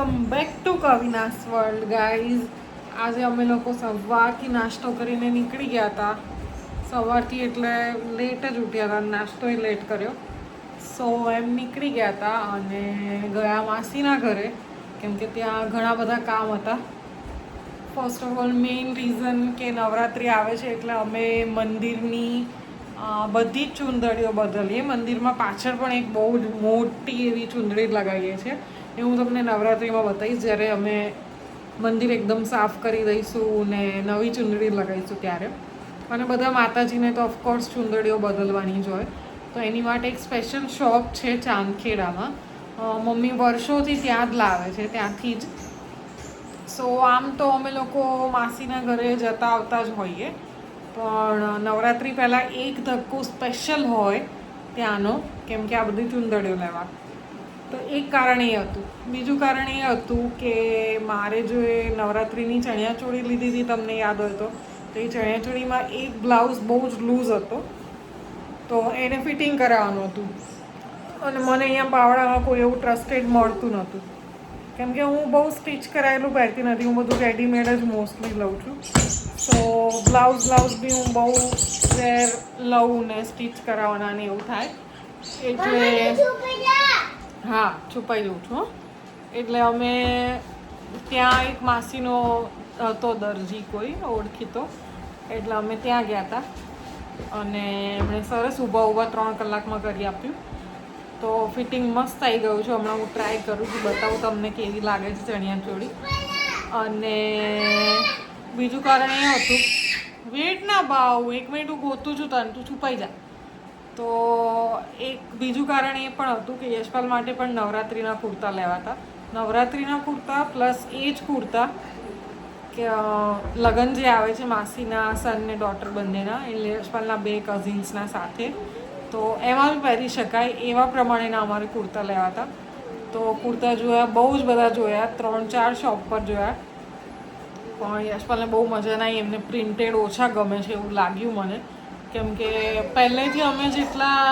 Welcome back to કવિનાસ world guys. આજે અમે લોકો સવારથી નાસ્તો કરીને નીકળી ગયા હતા. સવારથી એટલે લેટ જ ઉઠ્યા હતા, નાસ્તોય લેટ કર્યો. સો એમ નીકળી ગયા હતા અને ગયા માસીના ઘરે, કેમ કે ત્યાં ઘણા બધા કામ હતા. First of all main reason કે નવરાત્રિ આવે છે એટલે અમે મંદિરની બધી જ ચૂંદડીઓ બદલીએ. મંદિરમાં પાછળ પણ એક બહુ જ મોટી એવી ચૂંદડી લગાવીએ છીએ. એ હું તમને નવરાત્રિમાં બતાવીશ, જ્યારે અમે મંદિર એકદમ સાફ કરી દઈશું ને નવી ચૂંદડી લગાવીશું ત્યારે. અને બધા માતાજીને તો ઓફકોર્સ ચૂંદડીઓ બદલવાની જ હોય, તો એની માટે એક સ્પેશિયલ શોપ છે ચાંદખેડામાં. મમ્મી વર્ષોથી ત્યાં જ લાવે છે, ત્યાંથી જ. સો આમ તો અમે લોકો માસીના ઘરે જતા આવતા જ હોઈએ, પણ નવરાત્રિ પહેલાં એક ધક્કો સ્પેશિયલ હોય ત્યાંનો, કેમ કે આ બધી ચૂંદડીઓ લેવા. તો એક કારણ એ હતું. બીજું કારણ એ હતું કે મારે જો એ નવરાત્રિની ચણિયાચોળી લીધી હતી, તમને યાદ હોય તો એ ચણિયાચોળીમાં એક બ્લાઉઝ બહુ જ લૂઝ હતો, તો એને ફિટિંગ કરાવવાનું હતું. અને મને અહીંયા બાવળામાં કોઈ એવું ટ્રસ્ટેડ મળતું નહોતું, કેમ કે હું બહુ સ્ટિચ કરાયેલું પહેરતી નથી, હું બધું રેડીમેડ જ મોસ્ટલી લઉં છું. સો બ્લાઉઝ બી હું બહુ રેર લઉં ને સ્ટિચ કરાવવાના ને એવું થાય એટલે હા છુપાઈ લઉં છું. એટલે અમે ત્યાં એક માસીનો હતો દરજી કોઈ ઓળખીતો, એટલે અમે ત્યાં ગયા હતા અને એમણે સરસ ઊભા 3 કલાકમાં કરી આપ્યું. તો ફિટિંગ મસ્ત આવી ગયું છે. હમણાં હું ટ્રાય કરું છું, બતાવું તમને કેવી લાગે છે ચણિયાચોળી. અને બીજું કારણ એ હતું, વેટ ના ભાવ 1 મિનિટ હું ગોતું છું તને, તું છુપાઈ જા. તો એક બીજું કારણ એ પણ હતું કે યશપાલ માટે પણ નવરાત્રિના કુર્તા લેવા હતા. નવરાત્રિના કુર્તા પ્લસ એ જ કુર્તા કે લગ્ન જે આવે છે માસીના સન ને ડોટર બંનેના, એટલે યશપાલના 2 કઝિન્સના સાથે, તો એમાં બી પહેરી શકાય એવા પ્રમાણેના અમારે કુર્તા લેવા હતા. તો કુર્તા જોયા, બહુ જ બધા જોયા, 3-4 શોપ પર જોયા, પણ યશપાલને બહુ મજા ના આવી. એમને પ્રિન્ટેડ ઓછા ગમે છે એવું લાગ્યું મને, કેમ કે પહેલેથી અમે જેટલા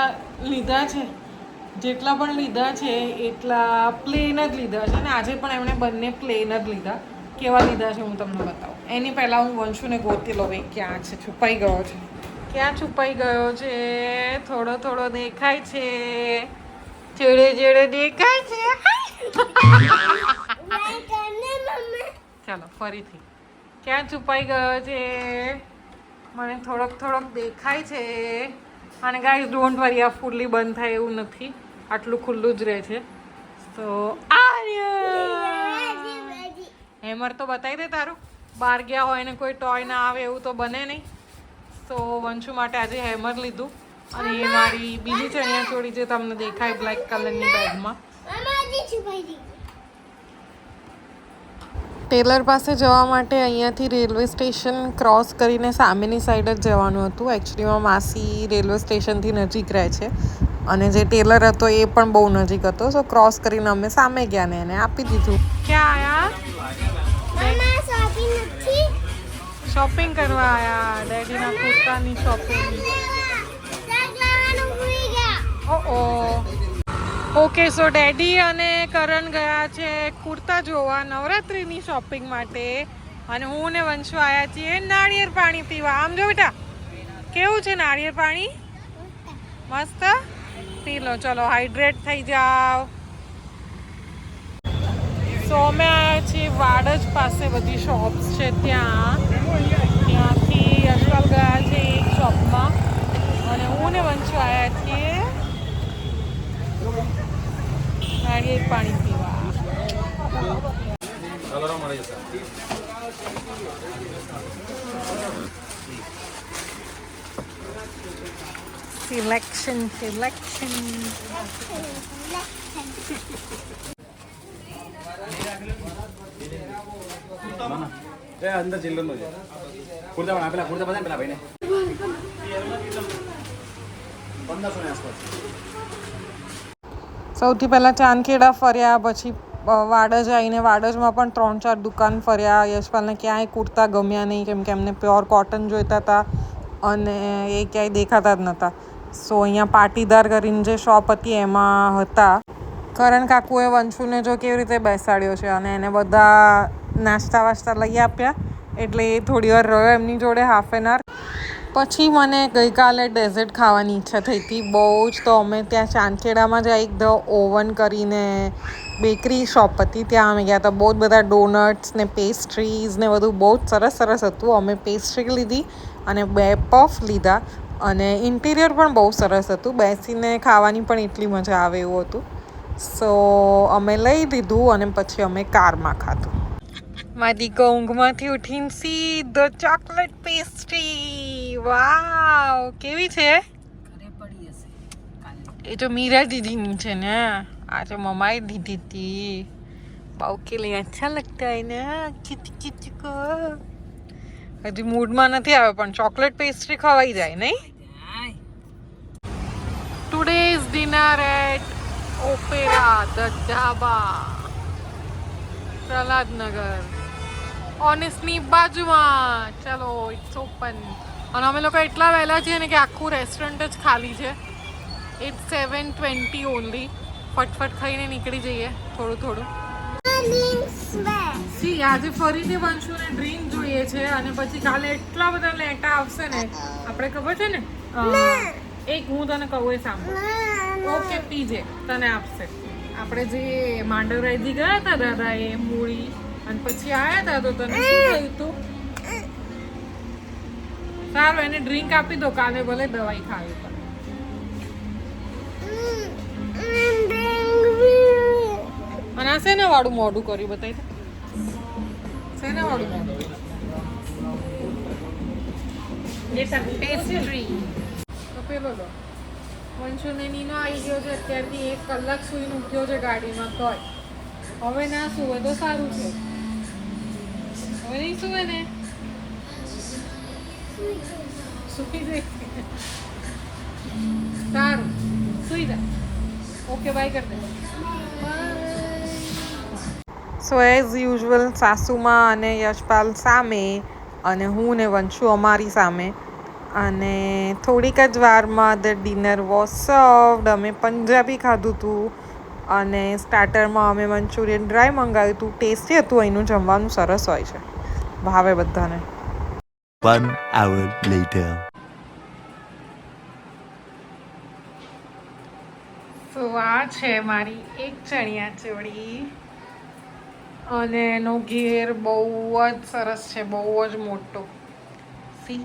પણ લીધા છે એટલા પ્લેન જ લીધા છે. અને આજે પણ એમણે બંને પ્લેન જ લીધા. કેવા લીધા છે હું તમને બતાવું. એની પહેલાં હું વંશુને ગોતી લઉં, એ ક્યાં છે, છુપાઈ ગયો છે. ક્યાં છુપાઈ ગયો છે? થોડો દેખાય છે, જેડે દેખાય છે. ચાલો ફરીથી, ક્યાં છુપાઈ ગયો છે? મને થોડોક દેખાય છે. અને ગાઈઝ ડોન્ટ વરી, આ ફૂલ્લી બંધ થાય એવું નથી, આટલું ખુલ્લું જ રહે છે. તો હેમર તો બતાવી દે તારું. બહાર ગયા હોય ને કોઈ ટોય ના આવે એવું તો બને નહીં. તો વંશુ માટે આજે હેમર લીધું. અને એ મારી બીજી ચણિયાચોળી જે તમને દેખાય બ્લેક કલરની બેગમાં. ટેલર પાસે જવા માટે અહીંયાથી રેલવે સ્ટેશન ક્રોસ કરીને સામેની સાઈડ જ જવાનું હતું. એકચ્યુઅલીમાં માસી રેલવે સ્ટેશનથી નજીક રહે છે અને જે ટેલર હતો એ પણ બહુ નજીક હતો. સો ક્રોસ કરીને અમે સામે ગયા ને એને આપી દીધું. ક્યાં આયા? શોપિંગ કરવા આયા. ડેડીના કુર્તાની શોપિંગ. ઓકે, સો ડેડી અને કરણ ગયા છે કુર્તા જોવા નવરાત્રિની શોપિંગ માટે, અને હું ને વંશુ આવ્યા છીએ નાળિયેર પાણી પીવા. આમ જો બેટા, કેવું છે નાળિયેર પાણી? મસ્ત, પી લો. ચલો હાઇડ્રેટ થઈ જાઓ. સો અમે આવ્યા છીએ વાડજ પાસે, બધી શોપ્સ છે ત્યાંથી યશપાલ ગયા છે એક શોપમાં, અને હું ને વંશુ આવ્યા છીએ નાળિયેર પાણી પીવા. સિલેક્શન અંદર ચિલ્ડ્રન નો છે કુર્તા પણ આપેલા કુર્તા બધા પેલા ભાઈને 1500 ની આસપાસ. સૌથી પહેલાં ચાંદખેડા ફર્યા, પછી વાડજ આવીને વાડજમાં પણ 3-4 દુકાન ફર્યા. યશપાલને ક્યાંય કુર્તા ગમ્યા નહીં, કેમ કે એમને પ્યોર કોટન જોઈતા હતા અને એ ક્યાંય દેખાતા જ નહોતા. સો અહીંયા પાટીદાર કરીને જે શોપ હતી એમાં હતા. કરણ કાકુએ વંશુને જો કેવી રીતે બેસાડ્યો છે અને એને બધા નાસ્તા વાસ્તા લઈ આપ્યા એટલે એ થોડી વાર રહ્યો એમની જોડે હાફ એન આવર. પછી મને ગઈકાલે ડેઝર્ટ ખાવાની ઈચ્છા થઈ હતી બહુ જ, તો અમે ત્યાં ચાંદખેડામાં જ એક ધ ઓવન કરીને બેકરી શોપ હતી ત્યાં અમે ગયા હતા. બહુ જ બધા ડોનટ્સ ને પેસ્ટ્રીઝ ને બધું બહુ જ સરસ સરસ હતું. અમે પેસ્ટ્રી લીધી અને 2 પફ લીધા અને ઇન્ટિરિયર પણ બહુ સરસ હતું. બેસીને ખાવાની પણ એટલી મજા આવે એવું હતું. સો અમે લઈ લીધું અને પછી અમે કારમાં ખાધું. મારી દીકરો ઊંઘમાંથી ઉઠીને સીધો ચોકલેટ પેસ્ટ્રી. વાવ, કેવી છે? એ તો મીરા દીદીની છે ને, આ તો મમ્માએ દીધી હતી. બાઉ કે लिए अच्छा लगता है ना, किच किच को. હજી મૂડમાં નથી આવે પણ ચોકલેટ પેસ્ટ્રી ખવાઈ જાય નહીં. Today's dinner at Opera the dhaba, Prahladnagar, ઓનેસ્ટની બાજુમાં. ચલો, ઇટ્સ ઓપન. અને અમે લોકો એટલા વહેલા છીએ ને કે આખું રેસ્ટોરન્ટ જ ખાલી છે. It's 7:20 only. ફટફટ ખાઈને નીકળી જઈએ થોડું થોડું. સી આજે ફરીથી વંશુને ડ્રીંક જોઈએ છે અને પછી કાલે એટલા બધા લેટા આવશે ને, આપણે ખબર છે ને, એક હું તને કહું એ સાંભળ. ઓકે, પીજે, તને આપશે. આપણે જે માંડવરાયજી ગયા હતા દાદા એ મૂળી અને પછી આવ્યા હતા તો તને શું થયું હતું? સારું, એને ડ્રિંક આપી દો, કાલે ભલે દવાઈ ખાવી પડે. અને આ શેના વાળું મોઢું કર્યું બતાવી દે. શેના વાળું મોઢું? પેસ્ટ્રી. તો પેલો લો. વંશુને નીનો આવી ગયો છે અત્યારથી 1 કલાક સુઈને ઉઠ્યો છે ગાડીમાં તોય. હવે ના સુવે તો સારું છે. હવે નહીં સુવે ને, સુઈ જાય. સારું, સુઈ જા. ઓકે, બાય કરી દે. સો એઝ યુઝ્યુઅલ સાસુમાં અને યશપાલ સામે અને હું ને વંશુ અમારી સામે. અને થોડીક જ વારમાં ધ ડિનર વોઝ સર્વડ. અમે પંજાબી ખાધું હતું અને સ્ટાર્ટરમાં અમે મંચુરિયન ડ્રાય મંગાવ્યું હતું. ટેસ્ટી હતું, અહીંનું જમવાનું સરસ હોય છે, ભાવે બધાને. 1 hour later. તો આ છે મારી એક ચણિયા ચોળી અને એનો ઘેર બહુ જ સરસ છે, બહુ જ મોટો. સી,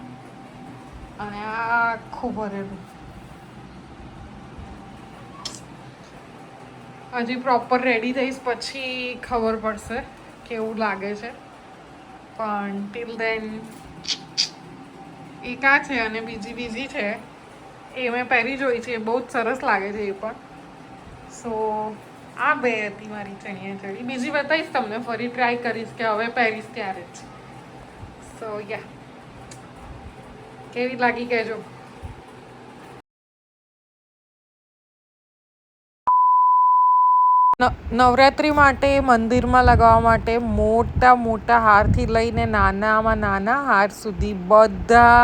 અને આ આખું ભરેલું. હજી પ્રોપર રેડી થઈશ પછી ખબર પડશે કેવું લાગે છે, પણ ટિલ દેન એક આ છે અને બીજી છે એ મેં પહેરી જોઈ છે, બહુ જ સરસ લાગે છે એ પણ. સો આ 2 હતી મારી ચણિયા ચોળી. બીજી બતાવીશ તમને, ફરી ટ્રાય કરીશ કે હવે પહેરીશ ત્યારે જ. સો યા, કેવી લાગી કહેજો. નવરાત્રિ માટે મંદિરમાં લગાવવા માટે મોટા મોટા હારથી લઈને નાનામાં નાના હાર સુધી બધા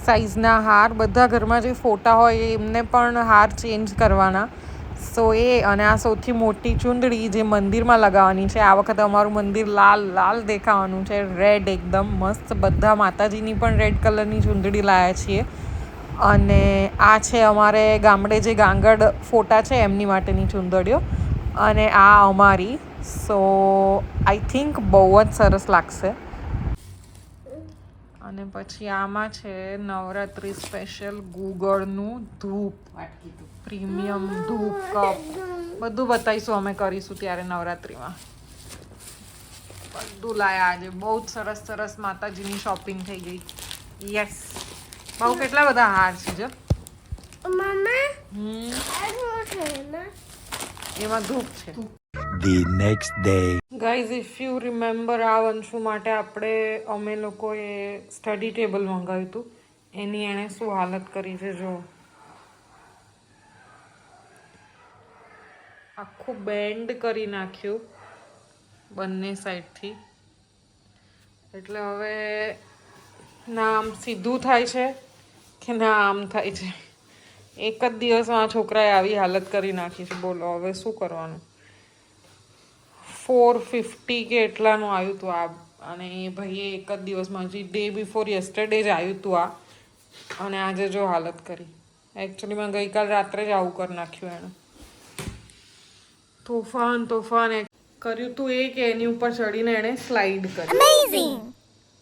સાઈઝના હાર, બધા ઘરમાં જે ફોટા હોય એમને પણ હાર ચેન્જ કરવાના. સો એ અને આ સૌથી મોટી ચૂંદડી જે મંદિરમાં લગાવવાની છે. આ વખતે અમારું મંદિર લાલ લાલ દેખાવાનું છે, રેડ એકદમ મસ્ત. બધા માતાજીની પણ રેડ કલરની ચૂંદડી લાવ્યા છીએ. અને આ છે અમારે ગામડે જે ગાંગડ ફોટા છે એમની માટેની ચૂંદડીઓ. અને આ અમારી. સો આઈ થિંક બહુ જ સરસ લાગશે. અને પછી આમાં છે નવરાત્રિ સ્પેશિયલ ગુગળનું ધૂપ, પ્રીમિયમ ધૂપ કપ. બધું બતાવીશું અમે કરીશું ત્યારે નવરાત્રિમાં. બધું લાયા આજે, બહુ જ સરસ સરસ માતાજીની શોપિંગ થઈ ગઈ. યસ, બહુ કેટલા બધા હાર છે જો. એમાં ધૂપ છે. The next day. Guys, if you remember, આ વંશુ માટે અમે લોકોએ સ્ટડી ટેબલ મંગાવ્યું હતું. એની એણે શું હાલત કરી છે જો. આખું બેન્ડ કરી નાખ્યું બંને સાઈડથી. એટલે હવે ના આમ સીધું થાય છે કે ના આમ થાય છે. એક જ દિવસમાં આ છોકરાએ આવી હાલત કરી નાખી છે. બોલો હવે શું કરવાનું. 450 કે એટલાનું આવ્યું હતું આ, અને એ ભાઈએ એક જ દિવસમાં હજી ડે બિફોર યસ્ટરડે જ આવ્યું હતું આ, અને આજે જો હાલત કરી. એકચ્યુઅલીમાં ગઈકાલ રાત્રે જ આવું કરી નાખ્યું એણે. તોફાન કર્યું તું એ કે એની ઉપર ચડીને એણે સ્લાઇડ કરી.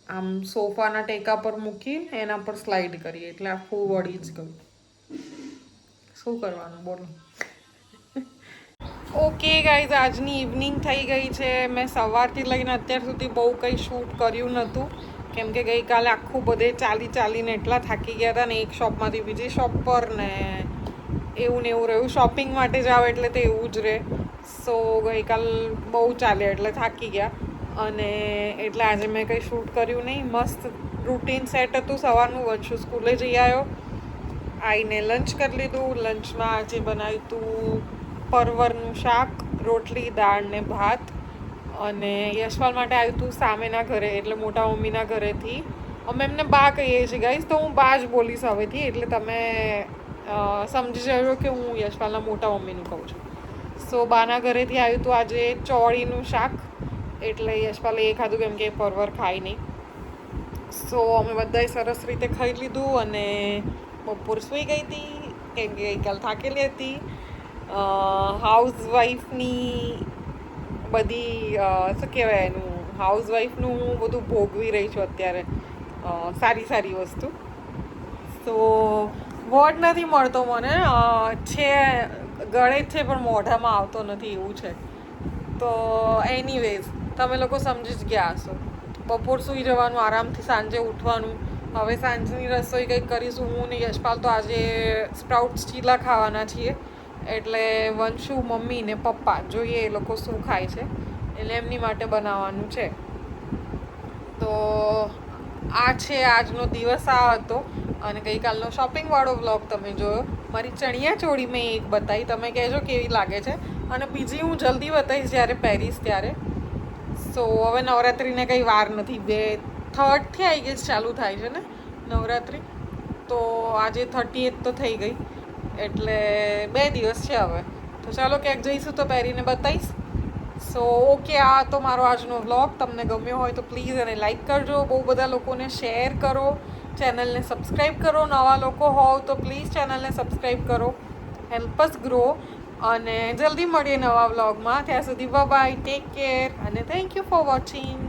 આમ સોફાના ટેકા પર મૂકી એના પર સ્લાઇડ કરી, એટલે આખું વળી જ ગયું. શું કરવાનું બોલો. ઓકે ગાઈઝ, આજની ઇવનિંગ થઈ ગઈ છે. મેં સવારથી લઈને અત્યાર સુધી બહુ કંઈ શૂટ કર્યું નહોતું, કેમ કે ગઈકાલે આખું બધે ચાલીને એટલા થાકી ગયા હતા ને, એક શોપમાંથી બીજી શોપ પર ને એવું ને એવું રહ્યું. શોપિંગ માટે જાઓ એટલે તો એવું જ રહે. સો ગઈકાલ બહુ ચાલે એટલે થાકી ગયા, અને એટલે આજે મેં કંઈ શૂટ કર્યું નહીં. મસ્ત રૂટીન સેટ હતું સવારનું. વંશુ સ્કૂલે જઈ આવ્યો, આવીને લંચ કરી લીધું. લંચમાં આજે બનાવ્યું હતું પરવરનું શાક, રોટલી, દાળ ને ભાત. અને યશપાલ માટે આવ્યું હતું સામેના ઘરે, એટલે મોટા મમ્મીના ઘરેથી. અમે એમને બા કહીએ છીએ ગાઈઝ, તો હું બા જ બોલીશ હવેથી, એટલે તમે સમજી જજો કે હું યશપાલના મોટા મમ્મીનું કહું છું. સો બાના ઘરેથી આવ્યું હતું આજે ચોળીનું શાક, એટલે યશપાલે એ ખાધું કેમ કે પરવર ખાય નહીં. સો અમે બધાએ સરસ રીતે ખાઈ લીધું, અને બપોર સૂઈ ગઈ હતી કેમ કે ગઈકાલ થાકેલી હતી. હાઉસવાઈફની બધી શું કહેવાય એનું, હાઉસવાઈફનું હું બધું ભોગવી રહી છું અત્યારે, સારી વસ્તુ. તો વર્ડ નથી મળતો મને, છે ગળે જ છે પણ મોઢામાં આવતો નથી, એવું છે. તો એનીવેઝ તમે લોકો સમજી જ ગયા હશો. બપોર સૂઈ જવાનું, આરામથી સાંજે ઉઠવાનું. હવે સાંજની રસોઈ કંઈક કરીશું. હું ને યશપાલ તો આજે સ્પ્રાઉટ્સ ચીલા ખાવાના છીએ, એટલે વંશુ, મમ્મી ને પપ્પા જોઈએ એ લોકો શું ખાય છે, એટલે એમની માટે બનાવવાનું છે. તો આ છે આજનો દિવસ, આ હતો. અને ગઈકાલનો શોપિંગવાળો વ્લોગ તમે જોયો. મારી ચણિયા ચોળી મેં એક બતાવી, તમે કહેજો કેવી લાગે છે. અને બીજી હું જલ્દી બતાવીશ જ્યારે પહેરીશ ત્યારે. સો હવે નવરાત્રિને કંઈ વાર નથી, 3rd આઈ ગેસ ચાલુ થાય છે ને નવરાત્રિ, તો આજે 30th તો થઈ ગઈ, એટલે 2 દિવસ છે હવે. તો ચાલો ક્યાંક જઈશું તો પહેરીને બતાવીશ. સો ઓકે, આ તો મારો આજનો વ્લોગ. તમને ગમ્યો હોય તો પ્લીઝ એને લાઈક કરજો, બહુ બધા લોકોને શેર કરો, ચેનલને સબસ્ક્રાઈબ કરો. નવા લોકો હોવ તો પ્લીઝ ચેનલને સબસ્ક્રાઈબ કરો, હેલ્પ અસ ગ્રો. અને જલ્દી મળીએ નવા વ્લોગમાં. ત્યાં સુધી બાય, ટેક કેર, અને થેન્ક યુ ફોર વોચિંગ.